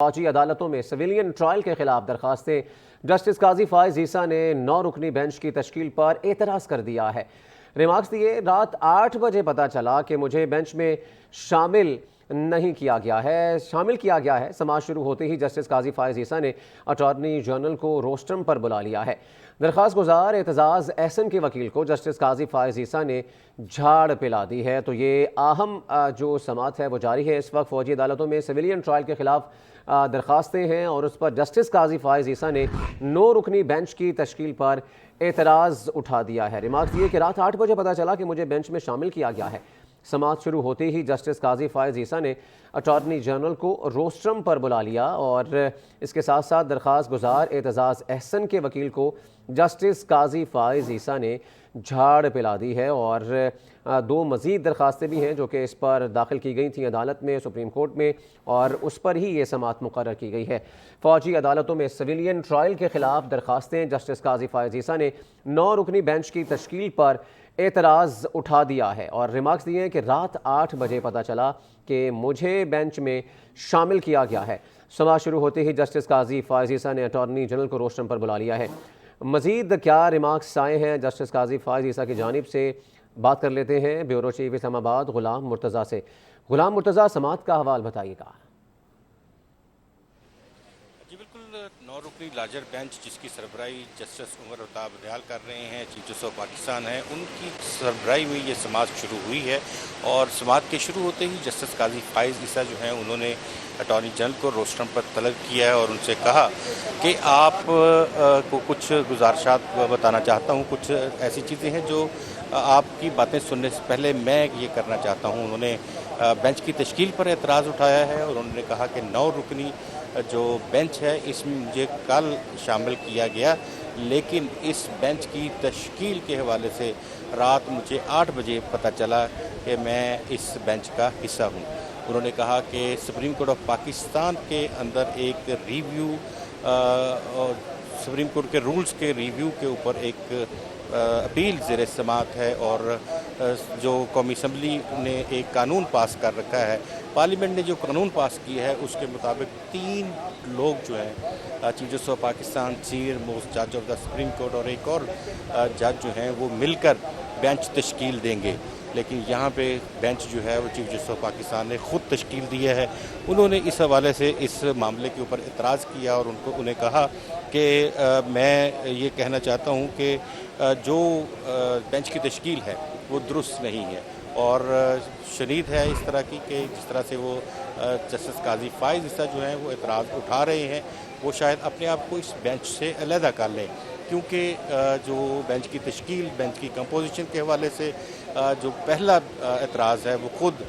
فوجی عدالتوں میں سویلین ٹرائل کے خلاف درخواستیں جسٹس قاضی فائز عیسیٰ نے 9 رکنی بینچ کی تشکیل پر اعتراض کر دیا ہے۔ ریمارکس دیے، رات 8 بجے پتہ چلا کہ مجھے بینچ میں شامل کیا گیا ہے۔ سماعت شروع ہوتے ہی جسٹس قاضی فائز عیسیٰ نے اٹارنی جنرل کو روسٹرم پر بلا لیا ہے۔ درخواست گزار اعتزاز احسن کے وکیل کو جسٹس قاضی فائز عیسیٰ نے جھاڑ پلا دی ہے۔ تو یہ اہم جو سماعت ہے وہ جاری ہے۔ اس وقت فوجی عدالتوں میں سویلین ٹرائل کے خلاف درخواستیں ہیں اور اس پر جسٹس قاضی فائز عیسیٰ نے 9 رکنی بینچ کی تشکیل پر اعتراض اٹھا دیا ہے۔ ریمارکس یہ کہ رات 8 بجے پتہ چلا کہ مجھے بینچ میں شامل کیا گیا ہے۔ سماعت شروع ہوتے ہی جسٹس قاضی فائز عیسیٰ نے اٹارنی جنرل کو روسٹرم پر بلا لیا اور اس کے ساتھ ساتھ درخواست گزار اعتزاز احسن کے وکیل کو جسٹس قاضی فائز عیسیٰ نے جھاڑ پلا دی ہے اور 2 مزید درخواستیں بھی ہیں جو کہ اس پر داخل کی گئی تھیں عدالت میں، سپریم کورٹ میں، اور اس پر ہی یہ سماعت مقرر کی گئی ہے۔ فوجی عدالتوں میں سویلین ٹرائل کے خلاف درخواستیں جسٹس قاضی فائز عیسیٰ نے 9 رکنی بینچ کی تشکیل پر اعتراض اٹھا دیا ہے اور ریمارکس دیے ہیں کہ رات 8 بجے پتہ چلا کہ مجھے بینچ میں شامل کیا گیا ہے۔ سماعت شروع ہوتے ہی جسٹس قاضی فائز عیسیٰ نے اٹارنی جنرل کو روسٹرم پر بلا لیا ہے۔ مزید کیا ریمارکس آئے ہیں جسٹس قاضی فائز عیسیٰ کی جانب سے، بات کر لیتے ہیں بیورو چیف اسلام آباد غلام مرتضیٰ سے۔ غلام مرتضیٰ، سماعت کا حوال بتائیے گا۔ جی بالکل، 9 رکنی لارجر بینچ جس کی سربراہی جسٹس عمر الطاف بندیال کر رہے ہیں، چیف جسٹس آف پاکستان ہیں، ان کی سربراہی میں یہ سماعت شروع ہوئی ہے اور سماعت کے شروع ہوتے ہی جسٹس قاضی فائز عیسیٰ جو ہیں انہوں نے اٹارنی جنرل کو روسٹرم پر طلب کیا ہے اور ان سے کہا کہ آپ کو کچھ گزارشات بتانا چاہتا ہوں، کچھ ایسی چیزیں ہیں جو آپ کی باتیں سننے سے پہلے میں یہ کرنا چاہتا ہوں۔ انہوں نے بینچ کی تشکیل پر اعتراض اٹھایا ہے اور انہوں نے کہا کہ 9 رکنی جو بینچ ہے اس میں مجھے کل شامل کیا گیا، لیکن اس بینچ کی تشکیل کے حوالے سے رات مجھے 8 بجے پتہ چلا کہ میں اس بینچ کا حصہ ہوں۔ انہوں نے کہا کہ سپریم کورٹ آف پاکستان کے اندر ایک ریویو، سپریم کورٹ کے رولز کے ریویو کے اوپر ایک اپیل زیر سماعت ہے اور جو قومی اسمبلی نے ایک قانون پاس کر رکھا ہے، پارلیمنٹ نے جو قانون پاس کیا ہے اس کے مطابق 3 لوگ جو ہیں chief justice of Pakistan, senior most جج آف دا سپریم کورٹ اور ایک اور جج جو ہیں وہ مل کر بینچ تشکیل دیں گے، لیکن یہاں پہ بینچ جو ہے وہ چیف جسٹس آف پاکستان نے خود تشکیل دیا ہے۔ انہوں نے اس حوالے سے اس معاملے کے اوپر اعتراض کیا اور انہیں کہا کہ میں یہ کہنا چاہتا ہوں کہ جو بینچ کی تشکیل ہے وہ درست نہیں ہے اور شدید ہے اس طرح کی کہ جس طرح سے وہ جسٹس قاضی فائز عیسیٰ جو ہیں وہ اعتراض اٹھا رہے ہیں، وہ شاید اپنے آپ کو اس بینچ سے علیحدہ کر لیں، کیونکہ جو بینچ کی تشکیل، بینچ کی کمپوزیشن کے حوالے سے جو پہلا اعتراض ہے وہ خود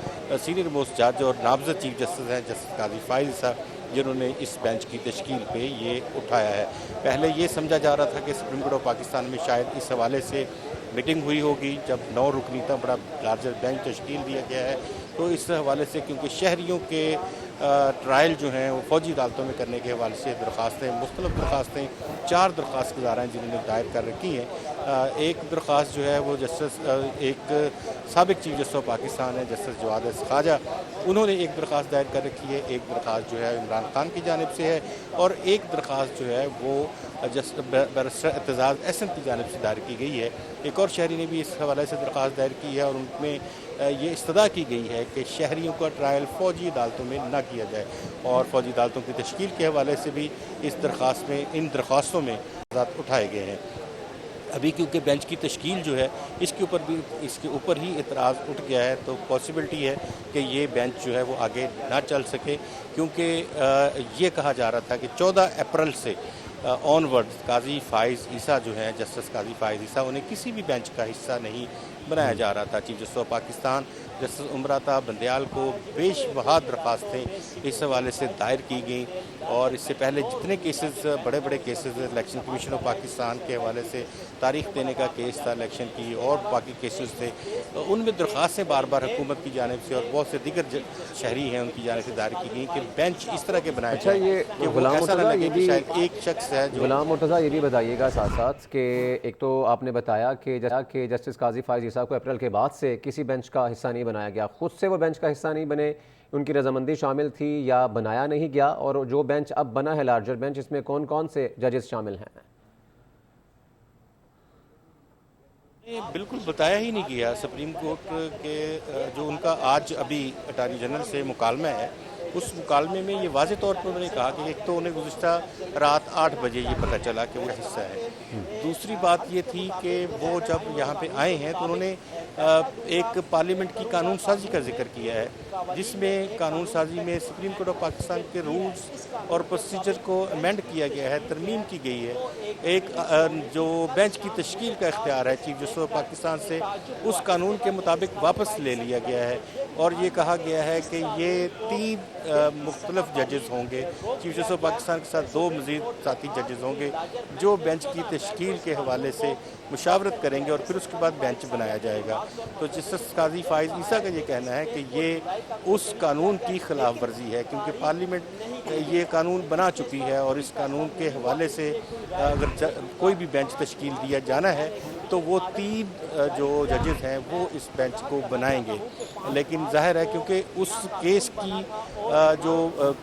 سینئر موسٹ جج اور نامزد چیف جسٹس ہیں جسٹس قاضی فائز عیسیٰ، جنہوں نے اس بینچ کی تشکیل پہ یہ اٹھایا ہے۔ پہلے یہ سمجھا جا رہا تھا کہ سپریم کورٹ آف پاکستان میں شاید اس حوالے سے میٹنگ ہوئی ہوگی جب 9 رکنی تک بڑا لارجر بینچ تشکیل دیا گیا ہے، تو اس حوالے سے کیونکہ شہریوں کے ٹرائل جو ہیں وہ فوجی عدالتوں میں کرنے کے حوالے سے مختلف درخواستیں 4 درخواست گزار ہیں جنہوں نے دائر کر رکھی ہیں۔ ایک درخواست جو ہے وہ ایک سابق چیف جسٹس آف پاکستان ہے جسٹس جواد خواجہ، انہوں نے ایک درخواست دائر کر رکھی ہے، ایک درخواست جو ہے عمران خان کی جانب سے ہے اور ایک درخواست جو ہے وہ بیرسٹر اعتزاز احسن کی جانب سے دائر کی گئی ہے۔ ایک اور شہری نے بھی اس حوالے سے درخواست دائر کی ہے اور ان میں یہ استدعا کی گئی ہے کہ شہریوں کا ٹرائل فوجی عدالتوں میں نہ کیا جائے اور فوجی عدالتوں کی تشکیل کے حوالے سے بھی ان درخواستوں میں اٹھائے گئے ہیں۔ ابھی کیونکہ بینچ کی تشکیل جو ہے اس کے اوپر ہی اعتراض اٹھ گیا ہے، تو پاسبلٹی ہے کہ یہ بینچ جو ہے وہ آگے نہ چل سکے، کیونکہ یہ کہا جا رہا تھا کہ 14 اپریل سے آن ورڈ قاضی فائز عیسیٰ جو ہیں جسٹس قاضی فائز عیسیٰ انہیں کسی بھی بینچ کا حصہ نہیں بنایا جا رہا تھا۔ Chief justice of Pakistan justice Umar Altaf Bandial کو بیش بہا درخواستیں اس حوالے سے دائر کی گئیں اور اس سے پہلے جتنے کیسز بڑے cases election commission of Pakistan کے حوالے سے تاریخ دینے کا کیس تھا الیکشن کی اور باقی کیسز تھے، ان میں درخواستیں بار بار حکومت کی جانب سے اور بہت سے دیگر شہری ہیں ان کی جانب سے دائر کی گئیں کہ بینچ اس طرح کے بنائے جائیں کہ وہ ایسا نہ لگے کہ شاید ایک شخص ہے جو غلام مرتضیٰ یہ بھی بتائیے گا ساتھ ساتھ کہ ایک تو آپ نے بتایا کہ جسٹس قاضی فائز عیسیٰ کو اپریل کے بعد سے کسی بینچ کا حصہ نہیں بنایا گیا، خود سے وہ بینچ کا حصہ نہیں بنے ان کی رضامندی شامل تھی یا بنایا نہیں گیا، اور جو بینچ اب بنا ہے لارجر بینچ، اس میں کون کون سے ججز شامل ہیں؟ بالکل بتایا ہی نہیں گیا سپریم کورٹ کے جو ان کا آج ابھی اٹارنی جنرل سے مکالمہ ہے، اس مکالمے میں یہ واضح طور پر انہوں نے کہا کہ ایک تو انہیں گزشتہ رات 8 بجے یہ پتہ چلا کہ وہ حصہ ہے۔ دوسری بات یہ تھی کہ وہ جب یہاں پہ آئے ہیں تو انہوں نے ایک پارلیمنٹ کی قانون سازی کا ذکر کیا ہے، جس میں قانون سازی میں سپریم کورٹ آف پاکستان کے رولز اور پروسیجر کو امینڈ کیا گیا ہے، ترمیم کی گئی ہے۔ ایک جو بینچ کی تشکیل کا اختیار ہے چیف جسٹس آف پاکستان سے، اس قانون کے مطابق واپس لے لیا گیا ہے، اور یہ کہا گیا ہے کہ یہ 3 مختلف ججز ہوں گے، چیف جسٹس آف پاکستان کے ساتھ 2 مزید ساتھی ججز ہوں گے جو بینچ کی تشکیل کے حوالے سے مشاورت کریں گے، اور پھر اس کے بعد بینچ بنایا جائے گا۔ تو جسٹس قاضی فائز عیسیٰ کا یہ کہنا ہے کہ یہ اس قانون کی خلاف ورزی ہے، کیونکہ پارلیمنٹ یہ قانون بنا چکی ہے، اور اس قانون کے حوالے سے اگر کوئی بھی بینچ تشکیل دیا جانا ہے تو وہ 3 جو ججز ہیں وہ اس بینچ کو بنائیں گے۔ لیکن ظاہر ہے کیونکہ اس کیس کی جو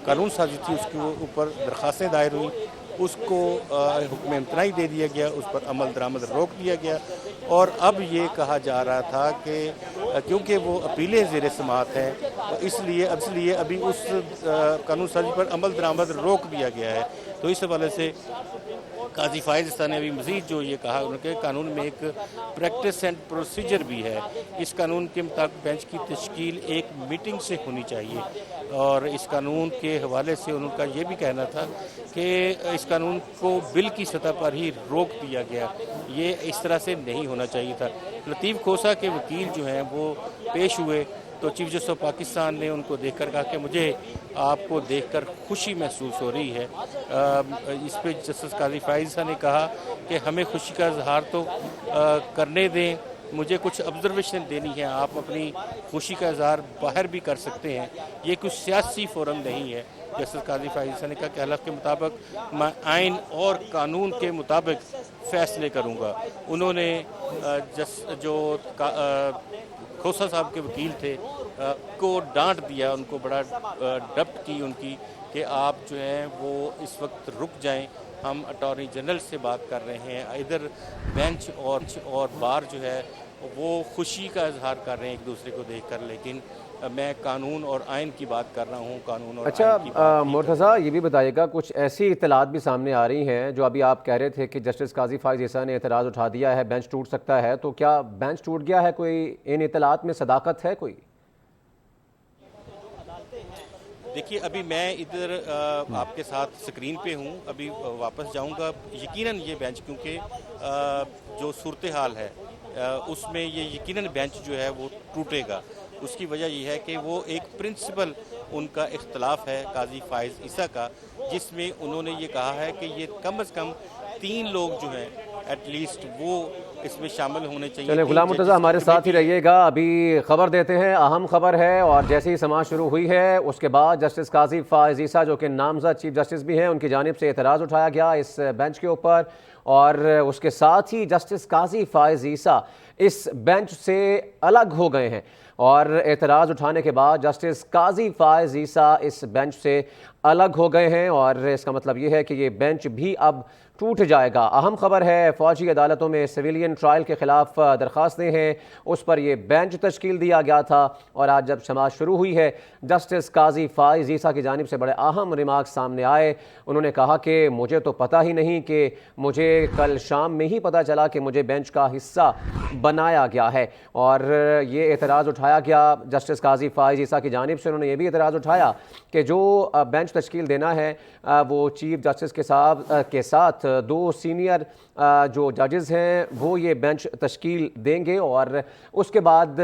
قانون سازی تھی اس کے اوپر درخواستیں دائر ہوئیں، اس کو حکم امتناعی دے دیا گیا، اس پر عمل درآمد روک دیا گیا، اور اب یہ کہا جا رہا تھا کہ کیونکہ وہ اپیلیں زیر سماعت ہیں، اس لیے ابھی اس قانون سازی پر عمل درآمد روک دیا گیا ہے۔ تو اس حوالے سے قاضی فائز عیسیٰ نے ابھی مزید جو یہ کہا کہ قانون میں ایک پریکٹس اینڈ پروسیجر بھی ہے، اس قانون کے مطابق بینچ کی تشکیل ایک میٹنگ سے ہونی چاہیے، اور اس قانون کے حوالے سے ان کا یہ بھی کہنا تھا کہ اس قانون کو بل کی سطح پر ہی روک دیا گیا، یہ اس طرح سے نہیں ہونا چاہیے تھا۔ لطیف کھوسہ کے وکیل جو ہیں وہ پیش ہوئے تو چیف جسٹس آف پاکستان نے ان کو دیکھ کر کہا کہ مجھے آپ کو دیکھ کر خوشی محسوس ہو رہی ہے۔ اس پہ جسٹس قاضی فائز صاحب نے کہا کہ ہمیں خوشی کا اظہار تو کرنے دیں، مجھے کچھ آبزرویشن دینی ہے، آپ اپنی خوشی کا اظہار باہر بھی کر سکتے ہیں، یہ کچھ سیاسی فورم نہیں ہے۔ جسٹس قاضی فائز صاحب نے کہا کہ حلف کے مطابق میں آئین اور قانون کے مطابق فیصلے کروں گا۔ انہوں نے جو کھوسہ صاحب کے وکیل تھے کو ڈانٹ دیا، ان کو بڑا ڈپٹ کی ان کی کہ آپ جو ہیں وہ اس وقت رک جائیں، ہم اٹارنی جنرل سے بات کر رہے ہیں۔ ادھر بینچ اور بار جو ہے وہ خوشی کا اظہار کر رہے ہیں ایک دوسرے کو دیکھ کر، لیکن میں قانون اور آئین کی بات کر رہا ہوں، قانون اور آئین کی بات نہیں۔ مرتضیٰ یہ بھی بتائیے گا، کچھ ایسی اطلاعات بھی سامنے آ رہی ہیں جو ابھی آپ کہہ رہے تھے کہ جسٹس قاضی فائز عیسیٰ نے اعتراض اٹھا دیا ہے، بینچ ٹوٹ سکتا ہے، تو کیا بینچ ٹوٹ گیا ہے؟ کوئی ان اطلاعات میں صداقت ہے کوئی؟ دیکھیے ابھی میں ادھر آپ کے ساتھ سکرین پہ ہوں، ابھی واپس جاؤں گا، یقیناً یہ بینچ کیونکہ جو صورتحال ہے اس میں یہ یقیناً بینچ جو ہے وہ ٹوٹے گا۔ اس کی وجہ یہ ہے کہ وہ ایک پرنسپل ان کا اختلاف ہے قاضی فائز عیسیٰ کا، جس میں انہوں نے یہ کہا ہے کہ یہ کم از کم 3 لوگ جو ہیں ایٹ لیسٹ وہ اس میں شامل ہونے چاہیے۔ چلیں غلام مرتضیٰ ہمارے ساتھ ہی رہیے گا، ابھی خبر دیتے ہیں، اہم خبر ہے، اور جیسے ہی سماعت شروع ہوئی ہے اس کے بعد جسٹس قاضی فائز عیسیٰ جو کہ نامزد چیف جسٹس بھی ہیں، ان کی جانب سے اعتراض اٹھایا گیا اس بینچ کے اوپر، اور اس کے ساتھ ہی جسٹس قاضی فائز عیسیٰ اس بینچ سے الگ ہو گئے ہیں، اور اعتراض اٹھانے کے بعد جسٹس قاضی فائز عیسیٰ اس بینچ سے الگ ہو گئے ہیں، اور اس کا مطلب یہ ہے کہ یہ بینچ بھی اب ٹوٹ جائے گا۔ اہم خبر ہے، فوجی عدالتوں میں سویلین ٹرائل کے خلاف درخواستیں ہیں، اس پر یہ بینچ تشکیل دیا گیا تھا، اور آج جب سماعت شروع ہوئی ہے جسٹس قاضی فائز عیسیٰ کی جانب سے بڑے اہم ریمارکس سامنے آئے۔ انہوں نے کہا کہ مجھے تو پتہ ہی نہیں، کہ مجھے کل شام میں ہی پتہ چلا کہ مجھے بینچ کا حصہ بنایا گیا ہے، اور یہ اعتراض اٹھایا گیا جسٹس قاضی فائز عیسیٰ کی جانب سے۔ انہوں نے یہ بھی اعتراض اٹھایا کہ جو بینچ تشکیل دینا ہے وہ چیف جسٹس کے ساتھ 2 سینئر جو ججز ہیں وہ یہ بینچ تشکیل دیں گے، اور اس کے بعد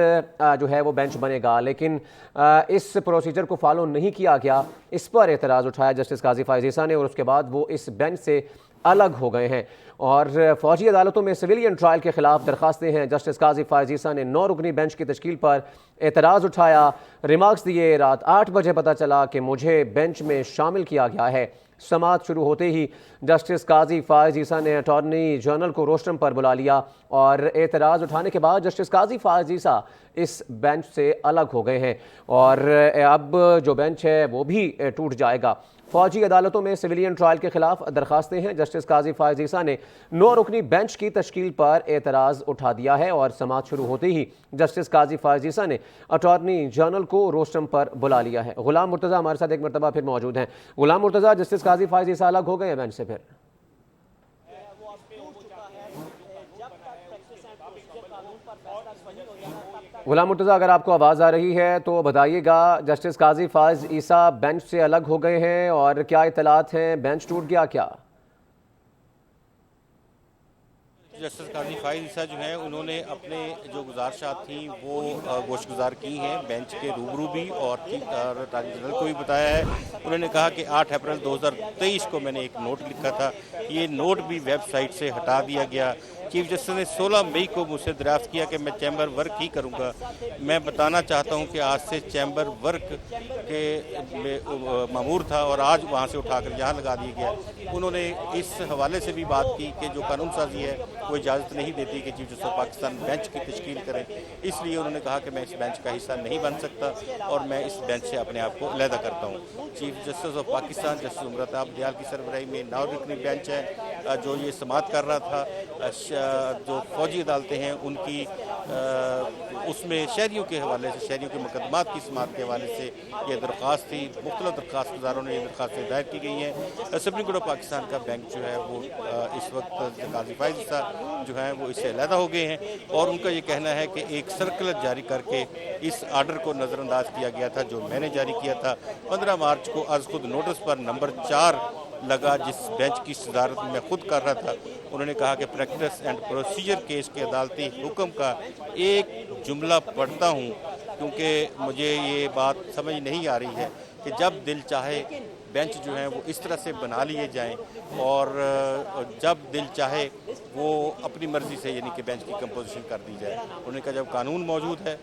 جو ہے وہ بینچ بنے گا، لیکن اس پروسیجر کو فالو نہیں کیا گیا، اس پر اعتراض اٹھایا جسٹس قاضی فائز عیسیٰ نے، اور اس کے بعد وہ اس بینچ سے الگ ہو گئے ہیں اور فوجی عدالتوں میں سویلین ٹرائل کے خلاف درخواستیں ہیں۔ جسٹس قاضی فائز عیسیٰ نے 9 رکنی بینچ کی تشکیل پر اعتراض اٹھایا، ریمارکس دیے۔ رات 8 بجے پتہ چلا کہ مجھے بینچ میں شامل کیا گیا ہے۔ سماعت شروع ہوتے ہی جسٹس قاضی فائز عیسیٰ نے اٹارنی جنرل کو روسٹرم پر بلا لیا اور اعتراض اٹھانے کے بعد جسٹس قاضی فائز عیسیٰ اس بینچ سے الگ ہو گئے ہیں اور اب جو بینچ ہے وہ بھی ٹوٹ جائے گا۔ فوجی عدالتوں میں سویلین ٹرائل کے خلاف درخواستیں ہیں۔ جسٹس قاضی فائز عیسیٰ نے 9 رکنی بینچ کی تشکیل پر اعتراض اٹھا دیا ہے اور سماعت شروع ہوتے ہی جسٹس قاضی فائز عیسیٰ نے اٹارنی جنرل کو روسٹرم پر بلا لیا ہے۔ غلام مرتضیٰ ہمارے ساتھ ایک مرتبہ پھر موجود ہیں۔ غلام مرتضیٰ، جسٹس قاضی فائز عیسیٰ الگ ہو گئے ہیں بینچ سے پھر؟ غلام مرتضیٰ، اگر آپ کو آواز آ رہی ہے تو بتائیے گا، جسٹس قاضی فائز عیسیٰ بینچ سے الگ ہو گئے ہیں اور کیا اطلاعات ہیں؟ بینچ ٹوٹ گیا کیا؟ جسٹس قاضی فائز عیسیٰ جو ہیں انہوں نے اپنے جو گزارشات تھیں وہ گوش گزار کی ہیں بینچ کے روبرو بھی اور اٹارنی جنرل کو بھی بتایا ہے۔ انہوں نے کہا کہ 8 اپریل 2023 کو میں نے ایک نوٹ لکھا تھا، یہ نوٹ بھی ویب سائٹ سے ہٹا دیا گیا۔ چیف جسٹس نے 16 مئی کو مجھ سے دریافت کیا کہ میں چیمبر ورک ہی کروں گا۔ میں بتانا چاہتا ہوں کہ آج سے چیمبر ورک کے مامور تھا اور آج وہاں سے اٹھا کر یہاں لگا دیا گیا۔ انہوں نے اس حوالے سے بھی بات کی کہ جو قانون سازی ہے وہ اجازت نہیں دیتی کہ chief justice of Pakistan bench کی تشکیل کریں، اس لیے انہوں نے کہا کہ میں اس بینچ کا حصہ نہیں بن سکتا اور میں اس بینچ سے اپنے آپ کو علیحدہ کرتا ہوں۔ Chief justice of Pakistan justice عمرتاب دیال کی سربراہی میں 9 رکنی بینچ ہے جو یہ سماعت کر رہا تھا۔ جو فوجی عدالتیں ہیں ان کی اس میں شہریوں کے حوالے سے، شہریوں کے مقدمات کی سماعت کے حوالے سے یہ درخواست تھی۔ مختلف درخواست گزاروں نے یہ درخواستیں دائر کی گئی ہیں۔ سپریم کورٹ آف پاکستان کا بینچ جو ہے وہ اس وقت قاضی فائز عیسیٰ جو ہیں وہ اس سے علیحدہ ہو گئے ہیں اور ان کا یہ کہنا ہے کہ ایک سرکلر جاری کر کے اس آرڈر کو نظر انداز کیا گیا تھا جو میں نے جاری کیا تھا 15 مارچ کو از خود نوٹس پر نمبر 4 لگا جس بینچ کی صدارت میں خود کر رہا تھا۔ انہوں نے کہا کہ پریکٹس اینڈ پروسیجر کیس کے عدالتی حکم کا ایک جملہ پڑھتا ہوں کیونکہ مجھے یہ بات سمجھ نہیں آ رہی ہے کہ جب دل چاہے بینچ جو ہیں وہ اس طرح سے بنا لیے جائیں اور جب دل چاہے وہ اپنی مرضی سے یعنی کہ بینچ کی کمپوزیشن کر دی جائے۔ انہوں نے کہا جب قانون موجود ہے،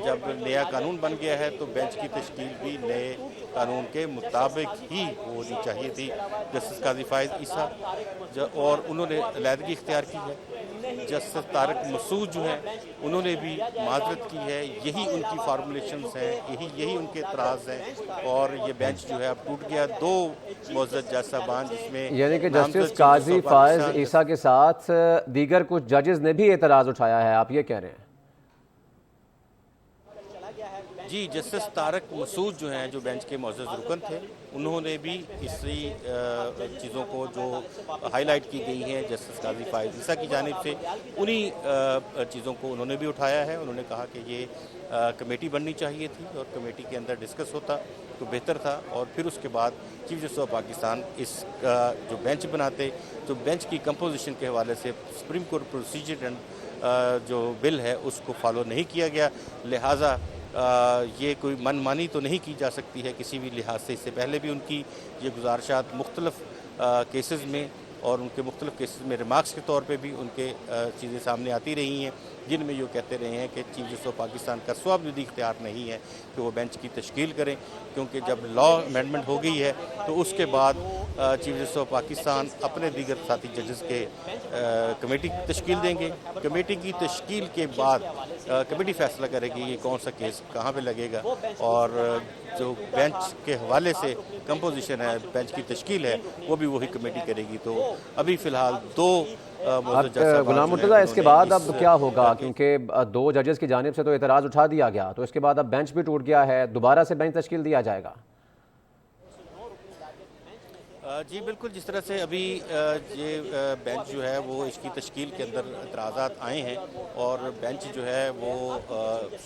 جب نیا قانون بن گیا ہے تو بینچ کی تشکیل بھی نئے قانون کے مطابق ہی ہونی چاہیے تھی۔ جسٹس قاضی فائز عیسیٰ اور انہوں نے علیحدگی اختیار کی ہے۔ جسٹس طارق مسعود جو ہیں انہوں نے بھی معذرت کی ہے، یہی ان کی فارمولیشنز ہیں، یہی ان کے اعتراض ہیں اور یہ بینچ جو ہے اب ٹوٹ گیا۔ 2 معزز جج صاحبان جس میں یعنی کہ جسٹس قاضی فائز عیسیٰ کے ساتھ دیگر کچھ ججز نے بھی اعتراض اٹھایا ہے، آپ یہ کہہ رہے ہیں؟ جی، جسٹس طارق مسعود جو ہیں جو بینچ کے معزز رکن تھے انہوں نے بھی اسی چیزوں کو جو ہائی لائٹ کی گئی ہیں جسٹس قاضی فائز عیسیٰ کی جانب سے انہی چیزوں کو انہوں نے بھی اٹھایا ہے۔ انہوں نے کہا کہ یہ کمیٹی بننی چاہیے تھی اور کمیٹی کے اندر ڈسکس ہوتا تو بہتر تھا اور پھر اس کے بعد چیف جسٹس آف پاکستان اس جو بینچ بناتے تو بینچ کی کمپوزیشن کے حوالے سے سپریم کورٹ پروسیجر اینڈ جو بل ہے اس کو فالو نہیں کیا گیا، لہٰذا یہ کوئی من مانی تو نہیں کی جا سکتی ہے کسی بھی لحاظ سے۔ اس سے پہلے بھی ان کی یہ گزارشات مختلف کیسز میں اور ان کے مختلف کیسز میں ریمارکس کے طور پہ بھی ان کے چیزیں سامنے آتی رہی ہیں جن میں یہ کہتے رہے ہیں کہ چیف جسٹس آف پاکستان کا سوابدیدی اختیار نہیں ہے کہ وہ بینچ کی تشکیل کریں، کیونکہ جب لا امینڈمنٹ ہو گئی ہے تو اس کے بعد چیف جسٹس آف پاکستان اپنے دیگر ساتھی ججز کے کمیٹی کی تشکیل دیں گے۔ کمیٹی کی تشکیل کے بعد کمیٹی فیصلہ کرے گی یہ کون سا کیس کہاں پہ لگے گا اور جو بینچ کے حوالے سے کمپوزیشن ہے، بینچ کی تشکیل ہے، وہ بھی وہی کمیٹی کرے گی۔ تو ابھی فی الحال 2 غلام مرتضیٰ اس کے بعد اب کیا ہوگا؟ کیونکہ 2 ججز کی جانب سے تو اعتراض اٹھا دیا گیا، تو اس کے بعد اب بینچ بھی ٹوٹ گیا ہے، دوبارہ سے بینچ تشکیل دیا جائے گا؟ جی بالکل، جس طرح سے ابھی یہ بینچ جو ہے وہ اس کی تشکیل کے اندر اعتراضات آئے ہیں اور بینچ جو ہے وہ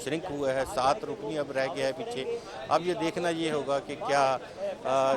شرنک ہوا ہے، 7 رکنی اب رہ گیا ہے پیچھے۔ اب یہ دیکھنا یہ ہوگا کہ کیا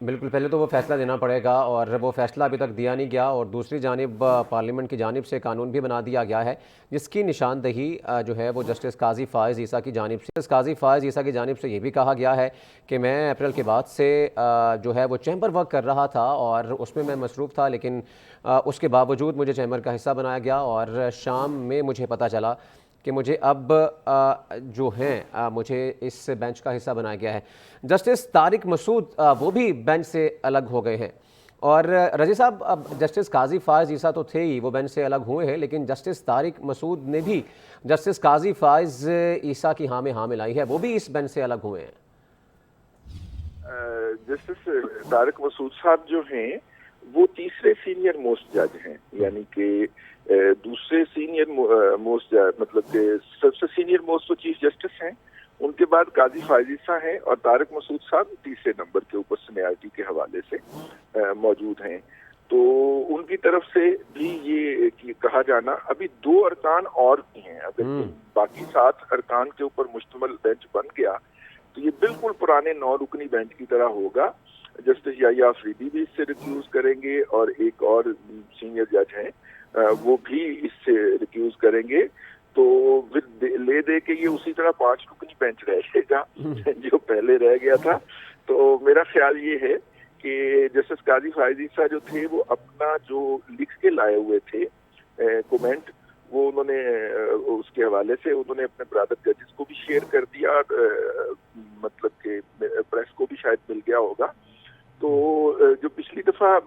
بالکل، پہلے تو وہ فیصلہ دینا پڑے گا اور وہ فیصلہ ابھی تک دیا نہیں گیا، اور دوسری جانب پارلیمنٹ کی جانب سے قانون بھی بنا دیا گیا ہے جس کی نشاندہی جو ہے وہ جسٹس قاضی فائز عیسیٰ کی جانب سے قاضی فائز عیسیٰ کی جانب سے یہ بھی کہا گیا ہے کہ میں اپریل کے بعد سے جو ہے وہ چیمبر ورک کر رہا تھا اور اس میں مصروف تھا، لیکن اس کے باوجود مجھے چیمبر کا حصہ بنایا گیا اور شام میں مجھے پتہ چلا کہ مجھے اب جو ہیں مجھے اس بینچ کا حصہ بنایا گیا ہے۔ جسٹس طارق مسعود وہ بھی بینچ سے الگ ہو گئے ہیں، اور رضی صاحب اب جسٹس قاضی فائز عیسیٰ تو تھے ہی، وہ بینچ سے الگ ہوئے ہیں، لیکن جسٹس طارق مسعود نے بھی جسٹس قاضی فائز عیسیٰ کی ہاں میں ہاں ملائی ہے، وہ بھی اس بینچ سے الگ ہوئے ہیں۔ جسٹس طارق مسعود صاحب جو ہیں وہ تیسرے سینئر موسٹ جج ہیں، یعنی کہ دوسرے سینئر موسٹ مطلب کہ سب سے سینئر موسٹ تو چیف جسٹس ہیں، ان کے بعد قاضی فائز عیسیٰ ہیں، اور طارق مسعود صاحب تیسرے نمبر کے اوپر سینیارٹی کے حوالے سے موجود ہیں۔ تو ان کی طرف سے بھی یہ کہا جانا، ابھی 2 ارکان اور بھی ہیں، اگر باقی 7 ارکان کے اوپر مشتمل بینچ بن گیا تو یہ بالکل پرانے 9 رکنی بینچ کی طرح ہوگا۔ جسٹس یحییٰ آفریدی بھی اس سے ریکیوز کریں گے، اور ایک اور سینئر جج ہیں وہ بھی اس سے ریکیوز کریں گے، تو لے دے کے یہ اسی طرح 5 رکنی بینچ رہ جائے گا جو پہلے رہ گیا تھا۔ تو میرا خیال یہ ہے کہ جسٹس قاضی فائز عیسیٰ جو تھے وہ اپنا جو لکھ کے لائے ہوئے تھے کومنٹ، وہ انہوں نے اس کے حوالے سے انہوں نے اپنے برادر ججز کو بھی شیئر کر دیا، مطلب کہ پریس کو بھی شاید مل گیا ہوگا۔ تو جو پچھلی دفعہ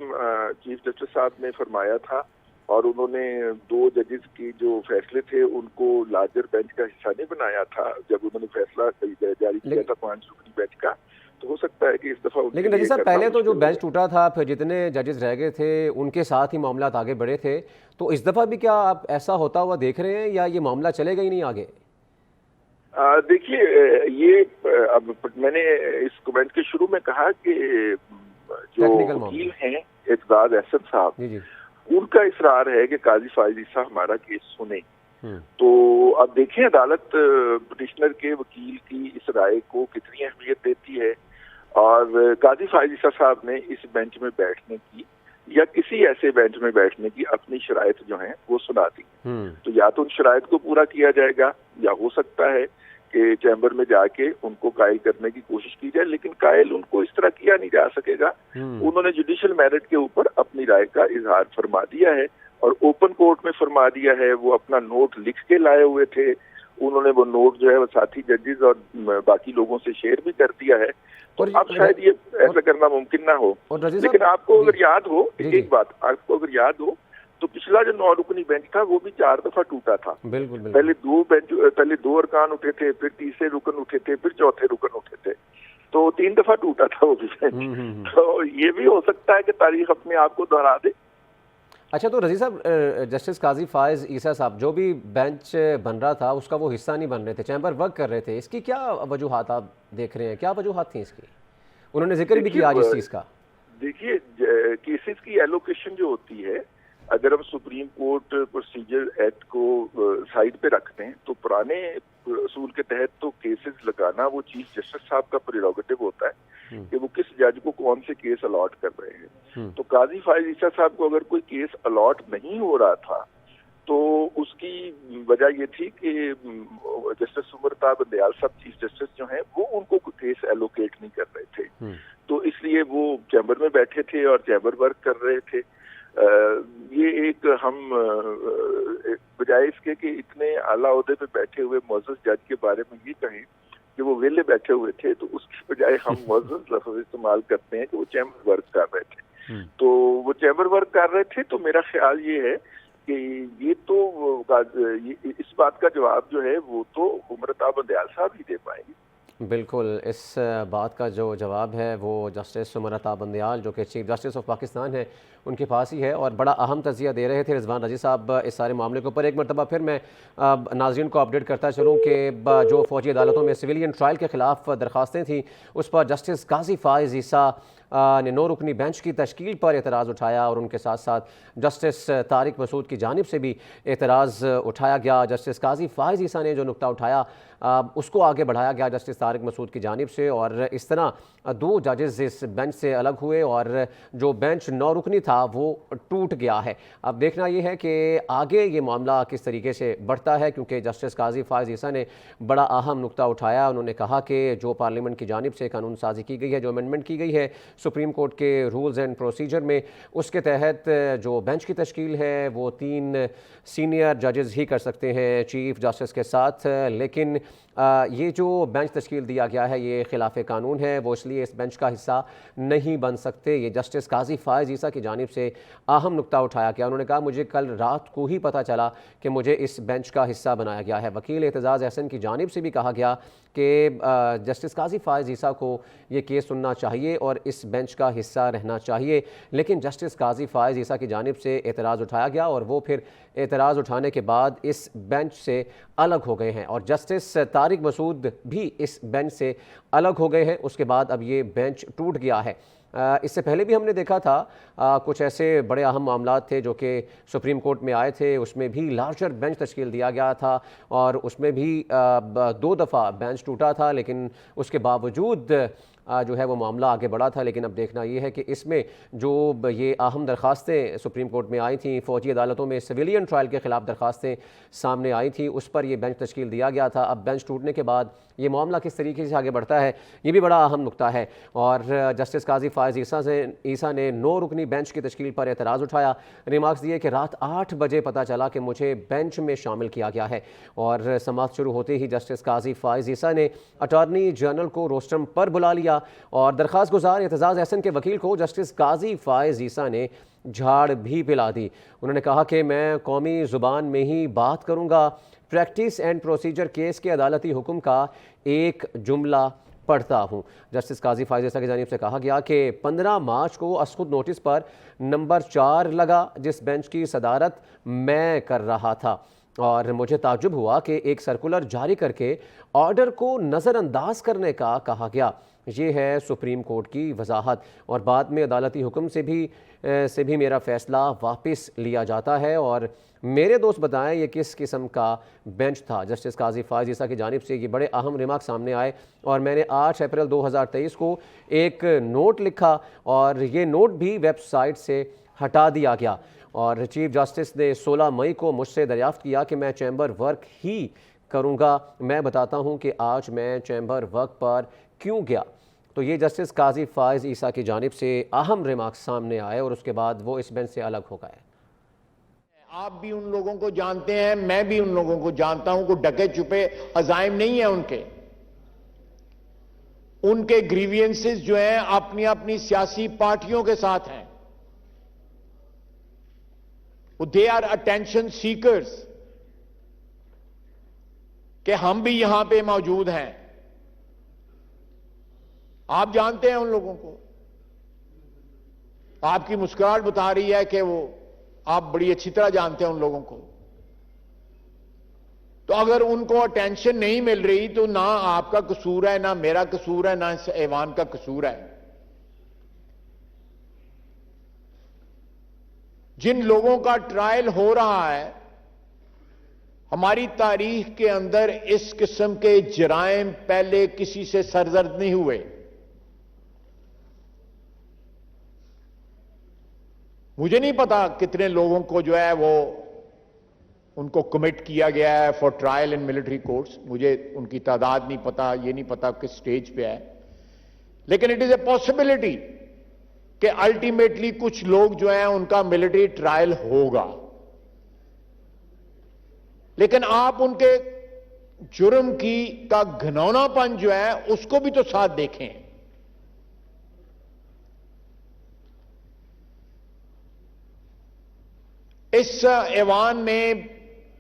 چیف جسٹس صاحب نے فرمایا تھا، اور انہوں نے 2 ججز کی جو فیصلے تھے ان کو لارجر بینچ کا حصہ نہیں بنایا تھا جب انہوں نے فیصلہ جاری کیا تھا 5 رکنی بینچ کا، تو ہو سکتا ہے کہ اس دفعہ لیکن رضی صاحب پہلے تو جو بینچ ٹوٹا تھا، پھر جتنے ججز رہ گئے تھے ان کے ساتھ ہی معاملات آگے بڑھے تھے، تو اس دفعہ بھی کیا آپ ایسا ہوتا ہوا دیکھ رہے ہیں یا یہ معاملہ چلے گا ہی نہیں آگے؟ دیکھیے، یہ اب میں نے اس کومنٹ کے شروع میں کہا کہ جو وکیل ہیں اعتزاز احسن صاحب، ان کا اصرار ہے کہ قاضی فائز عیسیٰ ہمارا کیس سنیں، تو اب دیکھیں عدالت پٹیشنر کے وکیل کی اس رائے کو کتنی اہمیت دیتی ہے، اور قاضی فائز عیسیٰ صاحب نے اس بینچ میں بیٹھنے کی یا کسی ایسے بینچ میں بیٹھنے کی اپنی شرائط جو ہیں وہ سنا دی، تو یا تو ان شرائط کو پورا کیا جائے گا، یا ہو سکتا ہے کہ چیمبر میں جا کے ان کو قائل کرنے کی کوشش کی جائے، لیکن قائل ان کو اس طرح کیا نہیں جا سکے گا۔ انہوں نے جوڈیشل میرٹ کے اوپر اپنی رائے کا اظہار فرما دیا ہے، اور اوپن کورٹ میں فرما دیا ہے، وہ اپنا نوٹ لکھ کے لائے ہوئے تھے، انہوں نے وہ نوٹ جو ہے وہ ساتھی ججز اور باقی لوگوں سے شیئر بھی کر دیا ہے، تو اب شاید یہ ایسا کرنا ممکن نہ ہو۔ لیکن آپ کو اگر یاد ہو، ایک بات آپ کو اگر یاد ہو تو پچھلا جو 9 رکنی بینچ تھا وہ بھی 4 دفعہ ٹوٹا تھا۔ پہلے 2 ارکان اٹھے تھے، پھر تیسرے رکن اٹھے تھے، پھر چوتھے رکن اٹھے تھے، تو 3 دفعہ ٹوٹا تھا وہ بھی بینچ۔ تو یہ بھی ہو سکتا ہے کہ تاریخ اپنے آپ کو دہرا دے۔ اچھا، تو رضی صاحب جسٹس قاضی فائز عیسیٰ صاحب جو بھی بینچ بن رہا تھا اس کا وہ حصہ نہیں بن رہے تھے، چیمبر ورک کر رہے تھے، اس کی کیا وجوہات آپ دیکھ رہے ہیں؟ کیا وجوہات تھیں اس کی؟ انہوں نے ذکر بھی کیا آج اس چیز کا۔ دیکھیے، کیسز کی ایلوکیشن جو ہوتی ہے، اگر ہم سپریم کورٹ پروسیجر ایکٹ کو سائڈ پہ رکھتے ہیں تو پرانے اصول کے تحت تو کیسز لگانا وہ چیف جسٹس صاحب کا پریروگیٹو ہوتا ہے کہ وہ کس جج کو کون سے کیس الاٹ کر رہے ہیں۔ تو قاضی فائز عیسیٰ صاحب کو اگر کوئی کیس الاٹ نہیں ہو رہا تھا تو اس کی وجہ یہ تھی کہ جسٹس عمر بندیال صاحب چیف جسٹس جو ہیں وہ ان کو کیس ایلوکیٹ نہیں کر رہے تھے، تو اس لیے وہ چیمبر میں بیٹھے تھے اور چیمبر ورک کر رہے تھے۔ یہ ایک ہم بجائے اس کے کہ اتنے اعلیٰ عہدے پہ بیٹھے ہوئے معزز جج کے بارے میں یہ کہیں کہ وہ ویلے بیٹھے ہوئے تھے، تو اس کی بجائے ہم معزز لفظ استعمال کرتے ہیں کہ وہ چیمبر ورک کر رہے تھے۔ تو وہ چیمبر ورک کر رہے تھے، تو میرا خیال یہ ہے کہ یہ تو اس بات کا جواب جو ہے وہ تو عمر بندیال صاحب ہی دے پائیں گے۔ بالکل، اس بات کا جو جواب ہے وہ جسٹس عمر بندیال جو کہ چیف جسٹس آف پاکستان ہے ان کے پاس ہی ہے، اور بڑا اہم تجزیہ دے رہے تھے رضوان رضی صاحب اس سارے معاملے کے اوپر۔ ایک مرتبہ پھر میں ناظرین کو اپڈیٹ کرتا چلوں کہ جو فوجی عدالتوں میں سویلین ٹرائل کے خلاف درخواستیں تھیں اس پر جسٹس قاضی فائز عیسیٰ نے 9 رکنی بینچ کی تشکیل پر اعتراض اٹھایا، اور ان کے ساتھ ساتھ جسٹس طارق مسعود کی جانب سے بھی اعتراض اٹھایا گیا۔ جسٹس قاضی فائز عیسیٰ نے جو نقطہ اٹھایا اس کو آگے بڑھایا گیا جسٹس طارق مسعود کی جانب سے، اور اس طرح 2 ججز اس بینچ سے الگ ہوئے اور جو بینچ 9 رکنی تھا وہ ٹوٹ گیا ہے۔ اب دیکھنا یہ ہے کہ آگے یہ معاملہ کس طریقے سے بڑھتا ہے، کیونکہ جسٹس قاضی فائز عیسیٰ نے بڑا اہم نقطہ اٹھایا۔ انہوں نے کہا کہ جو پارلیمنٹ کی جانب سے قانون سازی کی گئی ہے، جو امینڈمنٹ کی گئی ہے سپریم کورٹ کے رولز اینڈ پروسیجر میں، اس کے تحت جو بینچ کی تشکیل ہے وہ 3 سینئر ججز ہی کر سکتے ہیں چیف جسٹس کے ساتھ، لیکن یہ جو بینچ تشکیل دیا گیا ہے یہ خلاف قانون ہے، وہ اس لیے اس بینچ کا حصہ نہیں بن سکتے۔ یہ جسٹس قاضی فائز عیسیٰ کی جانب سے اہم نقطہ اٹھایا گیا۔ انہوں نے کہا مجھے کل رات کو ہی پتہ چلا کہ مجھے اس بینچ کا حصہ بنایا گیا ہے۔ وکیل اعتزاز احسن کی جانب سے بھی کہا گیا کہ جسٹس قاضی فائز عیسیٰ کو یہ کیس سننا چاہیے اور اس بینچ کا حصہ رہنا چاہیے، لیکن جسٹس قاضی فائز عیسیٰ کی جانب سے اعتراض اٹھایا گیا اور وہ پھر اعتراض اٹھانے کے بعد اس بینچ سے الگ ہو گئے ہیں، اور جسٹس طارق مسعود بھی اس بینچ سے الگ ہو گئے ہیں۔ اس کے بعد اب یہ بینچ ٹوٹ گیا ہے۔ اس سے پہلے بھی ہم نے دیکھا تھا کچھ ایسے بڑے اہم معاملات تھے جو کہ سپریم کورٹ میں آئے تھے، اس میں بھی لارجر بینچ تشکیل دیا گیا تھا اور اس میں بھی 2 دفعہ بینچ ٹوٹا تھا، لیکن اس کے باوجود جو ہے وہ معاملہ آگے بڑھا تھا۔ لیکن اب دیکھنا یہ ہے کہ اس میں جو یہ اہم درخواستیں سپریم کورٹ میں آئی تھیں، فوجی عدالتوں میں سویلین ٹرائل کے خلاف درخواستیں سامنے آئی تھیں، اس پر یہ بینچ تشکیل دیا گیا تھا۔ اب بینچ ٹوٹنے کے بعد یہ معاملہ کس طریقے سے آگے بڑھتا ہے، یہ بھی بڑا اہم نقطہ ہے۔ اور جسٹس قاضی فائز عیسیٰ نے 9 رکنی بینچ کی تشکیل پر اعتراض اٹھایا، ریمارکس دیے کہ رات 8 بجے پتہ چلا کہ مجھے بینچ میں شامل کیا گیا ہے، اور سماعت شروع ہوتے ہی جسٹس قاضی فائز عیسیٰ نے اٹارنی جنرل کو روسٹرم پر بلا لیا اور درخواست گزار اعتزاز احسن کے وکیل کو جسٹس قاضی فائز عیسیٰ نے جھاڑ بھی پلا دی۔ انہوں نے کہا کہ میں قومی زبان میں ہی بات کروں گا، پریکٹس اینڈ پروسیجر کیس کے عدالتی حکم کا ایک جملہ پڑھتا ہوں۔ جسٹس قاضی فائز عیسیٰ کی جانب سے کہا گیا کہ 15 مارچ کو از خود نوٹس پر نمبر 4 لگا جس بینچ کی صدارت میں کر رہا تھا، اور مجھے تعجب ہوا کہ ایک سرکولر جاری کر کے آرڈر کو نظر انداز کرنے کا کہا گیا۔ یہ ہے سپریم کورٹ کی وضاحت، اور بعد میں عدالتی حکم سے بھی میرا فیصلہ واپس لیا جاتا ہے، اور میرے دوست بتائیں یہ کس قسم کا بینچ تھا۔ جسٹس قاضی فائز عیسیٰ کی جانب سے یہ بڑے اہم ریمارک سامنے آئے، اور میں نے 8 اپریل 2023 کو ایک نوٹ لکھا اور یہ نوٹ بھی ویب سائٹ سے ہٹا دیا گیا، اور چیف جسٹس نے 16 مئی کو مجھ سے دریافت کیا کہ میں چیمبر ورک ہی کروں گا۔ میں بتاتا ہوں کہ آج میں چیمبر ورک پر کیوں گیا۔ تو یہ جسٹس قاضی فائز عیسیٰ کی جانب سے اہم ریمارک سامنے آئے، اور اس کے بعد وہ اس بینچ سے الگ ہو گئے۔ آپ بھی ان لوگوں کو جانتے ہیں، میں بھی ان لوگوں کو جانتا ہوں، کوئی ڈکے چھپے عزائم نہیں ہیں ان کے گریوینسز جو ہیں اپنی اپنی سیاسی پارٹیوں کے ساتھ ہیں، دے آر اٹینشن سیکرز کہ ہم بھی یہاں پہ موجود ہیں۔ آپ جانتے ہیں ان لوگوں کو، آپ کی مسکراہٹ بتا رہی ہے کہ وہ آپ بڑی اچھی طرح جانتے ہیں ان لوگوں کو۔ تو اگر ان کو اٹینشن نہیں مل رہی تو نہ آپ کا قصور ہے، نہ میرا قصور ہے، نہ اس ایوان کا قصور ہے۔ جن لوگوں کا ٹرائل ہو رہا ہے، ہماری تاریخ کے اندر اس قسم کے جرائم پہلے کسی سے سرزد نہیں ہوئے۔ مجھے نہیں پتا کتنے لوگوں کو جو ہے وہ ان کو کمٹ کیا گیا ہے for trial in military courts, مجھے ان کی تعداد نہیں پتا، یہ نہیں پتا کس سٹیج پہ ہے، لیکن اٹ از اے پاسبلٹی کہ الٹیمیٹلی کچھ لوگ جو ہیں ان کا ملٹری ٹرائل ہوگا، لیکن آپ ان کے جرم کا گھنونا پن جو ہے اس کو بھی تو ساتھ دیکھیں۔ اس ایوان میں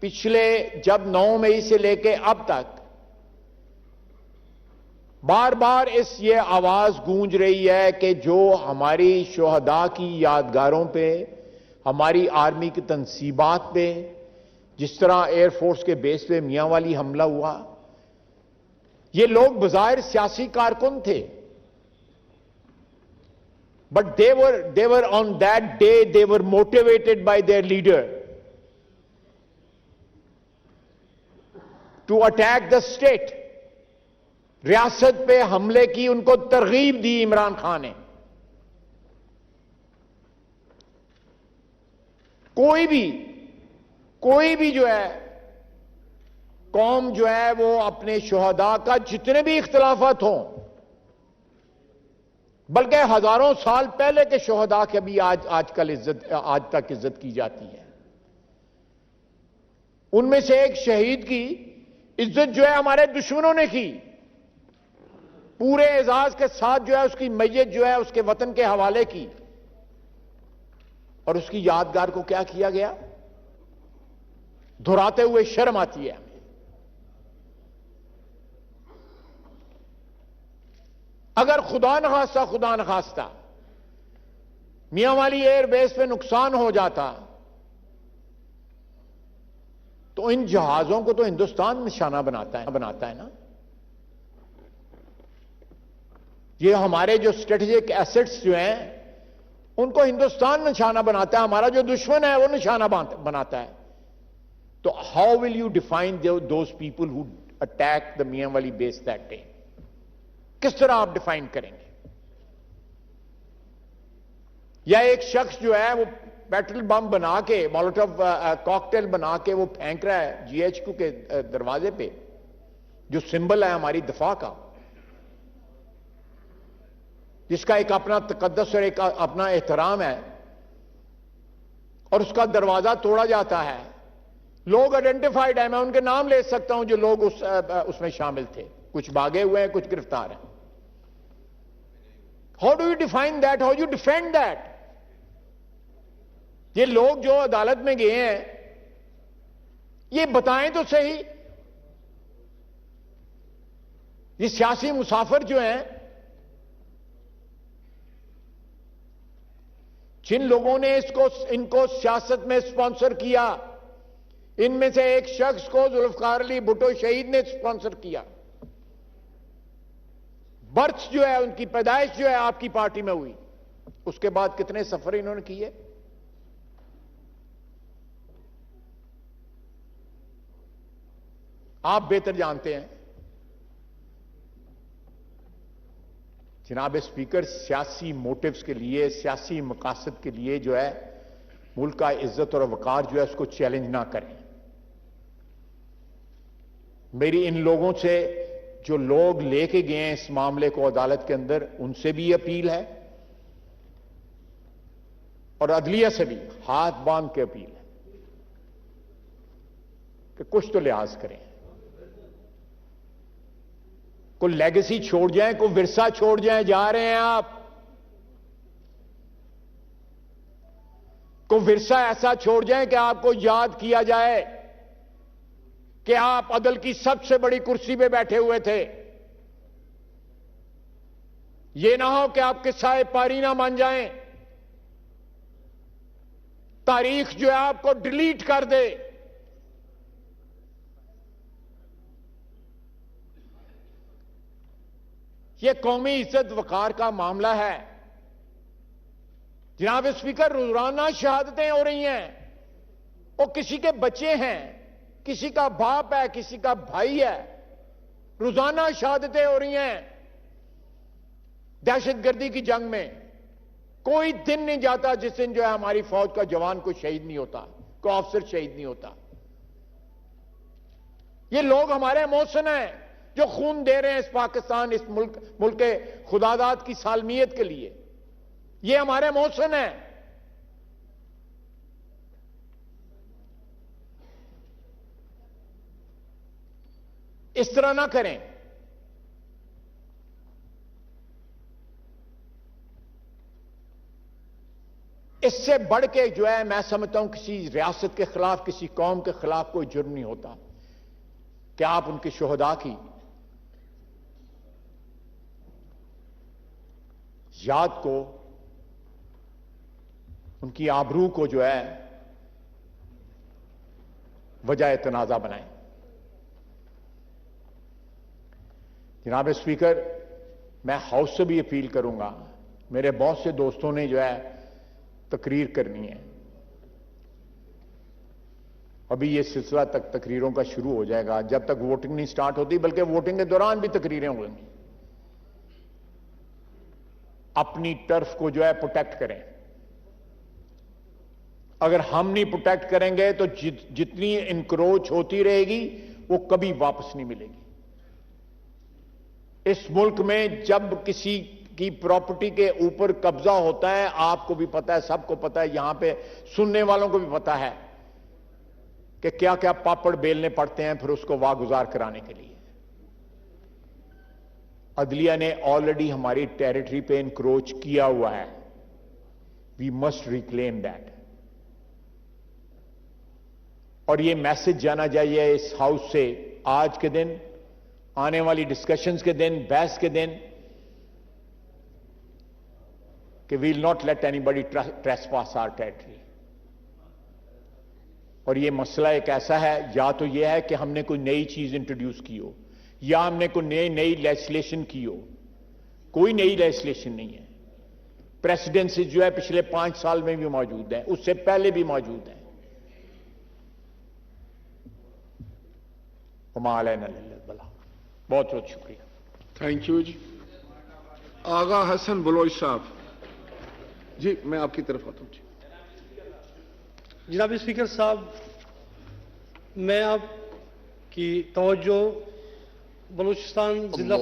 پچھلے جب 9 مئی سے لے کے اب تک بار بار یہ آواز گونج رہی ہے کہ جو ہماری شہداء کی یادگاروں پہ، ہماری آرمی کی تنصیبات پہ، جس طرح ایئر فورس کے بیس پہ میاں والی حملہ ہوا، یہ لوگ بظاہر سیاسی کارکن تھے، but they were on that day they were motivated by their leader. To attack the state. ریاست پہ حملے کی ان کو ترغیب دی عمران خان نے. کوئی بھی جو ہے قوم جو ہے وہ اپنے شہداء کا جتنے بھی اختلافات ہوں، بلکہ ہزاروں سال پہلے کے شہداء کے بھی آج تک عزت کی جاتی ہے. ان میں سے ایک شہید کی عزت جو ہے ہمارے دشمنوں نے کی. پورے اعزاز کے ساتھ جو ہے اس کی میت جو ہے اس کے وطن کے حوالے کی، اور اس کی یادگار کو کیا کیا گیا؟ دہراتے ہوئے شرم آتی ہے. اگر خدا نخواستہ میاں والی ایئر بیس پہ نقصان ہو جاتا تو ان جہازوں کو تو ہندوستان نشانہ بناتا ہے نا. یہ ہمارے جو اسٹریٹجک ایسٹس جو ہیں ان کو ہندوستان نشانہ بناتا ہے، ہمارا جو دشمن ہے وہ نشانہ بناتا ہے. تو how will you define those people who attack the میاں والی بیس دیٹ ڈے؟ کس طرح آپ ڈیفائن کریں گے؟ یا ایک شخص جو ہے وہ پیٹرول بم بنا کے، مولوٹو کاکٹیل بنا کے وہ پھینک رہا ہے جی ایچ کیو کے دروازے پہ، جو سمبل ہے ہماری دفاع کا، جس کا ایک اپنا تقدس اور ایک اپنا احترام ہے، اور اس کا دروازہ توڑا جاتا ہے. لوگ آئیڈینٹیفائڈ ہیں، میں ان کے نام لے سکتا ہوں جو لوگ اس میں شامل تھے. کچھ بھاگے ہوئے ہیں، کچھ گرفتار ہیں. How do you define that? How you defend that? یہ لوگ جو عدالت میں گئے ہیں یہ بتائیں تو صحیح. یہ سیاسی مسافر جو ہیں، جن لوگوں نے ان کو سیاست میں سپانسر کیا، ان میں سے ایک شخص کو ذوالفقار علی بھٹو شہید نے سپانسر کیا. برتھ جو ہے، ان کی پیدائش جو ہے آپ کی پارٹی میں ہوئی. اس کے بعد کتنے سفر انہوں نے کیے؟ آپ بہتر جانتے ہیں. جناب اسپیکر، سیاسی موٹیوز کے لیے، سیاسی مقاصد کے لیے جو ہے ملک کا عزت اور وقار جو ہے اس کو چیلنج نہ کریں. میری ان لوگوں سے، جو لوگ لے کے گئے ہیں اس معاملے کو عدالت کے اندر، ان سے بھی اپیل ہے اور عدلیہ سے بھی ہاتھ باندھ کے اپیل ہے کہ کچھ تو لحاظ کریں. کوئی لیگیسی چھوڑ جائیں، کوئی ورثہ چھوڑ جائیں. جا رہے ہیں آپ، کوئی ورثہ ایسا چھوڑ جائیں کہ آپ کو یاد کیا جائے کہ آپ عدل کی سب سے بڑی کرسی پہ بیٹھے ہوئے تھے. یہ نہ ہو کہ آپ قصہ پاری نہ مان جائیں، تاریخ جو ہے آپ کو ڈیلیٹ کر دے. یہ قومی عزت وقار کا معاملہ ہے. جناب اسپیکر، روزانہ شہادتیں ہو رہی ہیں. وہ کسی کے بچے ہیں، کسی کا باپ ہے، کسی کا بھائی ہے. روزانہ شہادتیں ہو رہی ہیں. دہشت گردی کی جنگ میں کوئی دن نہیں جاتا جس دن جو ہے ہماری فوج کا جوان کوئی شہید نہیں ہوتا، کوئی افسر شہید نہیں ہوتا. یہ لوگ ہمارے محسن ہیں جو خون دے رہے ہیں اس پاکستان، اس ملک کے خداداد کی سالمیت کے لیے. یہ ہمارے محسن ہیں. اس طرح نہ کریں. اس سے بڑھ کے جو ہے میں سمجھتا ہوں کسی ریاست کے خلاف، کسی قوم کے خلاف کوئی جرم نہیں ہوتا کہ آپ ان کے شہداء کی یاد کو، ان کی آبرو کو جو ہے وجہ تنازع بنائیں. جناب اسپیکر، میں ہاؤس سے بھی اپیل کروں گا. میرے بہت سے دوستوں نے جو ہے تقریر کرنی ہے. ابھی یہ سلسلہ تک تقریروں کا شروع ہو جائے گا جب تک ووٹنگ نہیں سٹارٹ ہوتی، بلکہ ووٹنگ کے دوران بھی تقریریں ہوئیں گی. اپنی ٹرف کو جو ہے پروٹیکٹ کریں. اگر ہم نہیں پروٹیکٹ کریں گے تو جتنی انکروچ ہوتی رہے گی وہ کبھی واپس نہیں ملے گی. اس ملک میں جب کسی کی پراپرٹی کے اوپر قبضہ ہوتا ہے، آپ کو بھی پتا ہے، سب کو پتا ہے، یہاں پہ سننے والوں کو بھی پتا ہے کہ کیا کیا پاپڑ بیلنے پڑتے ہیں پھر اس کو واگزار کرانے کے لیے. عدلیہ نے آلریڈی ہماری ٹیریٹری پہ انکروچ کیا ہوا ہے. We must reclaim that. اور یہ میسج جانا چاہیے اس ہاؤس سے آج کے دن، آنے والی ڈسکشنز کے دن، بحث کے دن، کہ we'll not let anybody trespass our territory. اور یہ مسئلہ ایک ایسا ہے، یا تو یہ ہے کہ ہم نے کوئی نئی چیز انٹروڈیوس کی ہو، یا ہم نے کوئی نئی لیجسلیشن کی ہو. کوئی نئی لیجسلیشن نہیں ہے. پریسیڈنسی جو ہے پچھلے 5 سال میں بھی موجود ہے، اس سے پہلے بھی موجود ہے. وما علینا الا البلاغ. بہت بہت شکریہ. تھینک یو جی. آغا حسن بلوچ صاحب جی، میں آپ کی طرف آتا ہوں. جی جناب اسپیکر صاحب، میں آپ کی توجہ بلوچستان ضلع